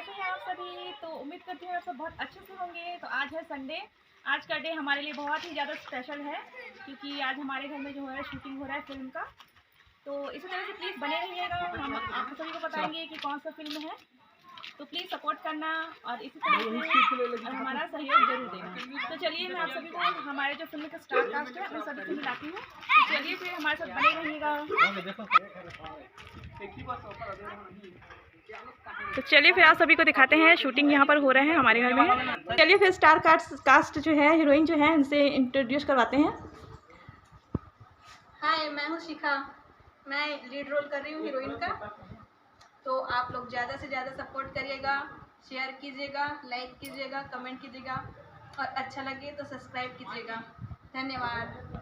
कैसे हैं आप सभी? तो उम्मीद करती हूँ आप सब बहुत अच्छे से होंगे। तो आज है संडे। आज का डे हमारे लिए बहुत ही ज़्यादा स्पेशल है क्योंकि आज हमारे घर में जो है शूटिंग हो रहा है फ़िल्म का। तो इसी तरह से प्लीज़ बने रहिएगा, हम आप सभी को बताएँगे कि कौन सा फ़िल्म है। तो प्लीज़ सपोर्ट करना और इसी तरह से हमारा सहयोग ज़रूर देना। तो चलिए मैं आप सभी को हमारे जो फ़िल्म का स्टार कास्ट है उन सभी को मिलाती हूँ। तो चलिए फिर हमारे साथ बने रहिएगा। तो चलिए फिर आप सभी को दिखाते हैं, शूटिंग यहाँ पर हो रहे हैं हमारे घर में। तो चलिए फिर स्टार कास्ट जो है, हीरोइन जो है, उनसे इंट्रोड्यूस करवाते हैं। हाय, मैं हूँ शिखा। मैं लीड रोल कर रही हूँ हीरोइन का। तो आप लोग ज़्यादा से ज़्यादा सपोर्ट करिएगा, शेयर कीजिएगा, लाइक कीजिएगा, कमेंट कीजिएगा और अच्छा लगे तो सब्सक्राइब कीजिएगा। धन्यवाद।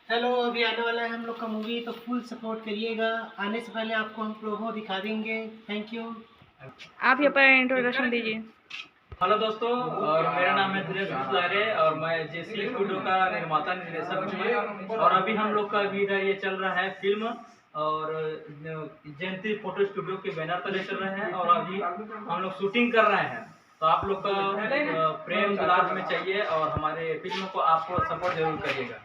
हेलो, अभी आने वाला है हम लोग का मूवी, तो फुल सपोर्ट करिएगा। आने से पहले आपको हम प्रोमो दिखा देंगे। Thank you. आप यहाँ पर इंट्रोडक्शन दीजिए। हेलो दोस्तों, और मेरा नाम है दिनेश गुजलारे और मैं जेसी स्टूडियो का निर्माता निर्देशक हूँ। और अभी हम लोग का भी इधर ये चल रहा है फिल्म, और जयंती फोटो स्टूडियो के बैनर पर चल रहे हैं, और अभी हम लोग शूटिंग कर रहे हैं। तो आप लोग का प्रेम दुलार हमें चाहिए, और हमारे फिल्म को आप सपोर्ट जरूर करिएगा।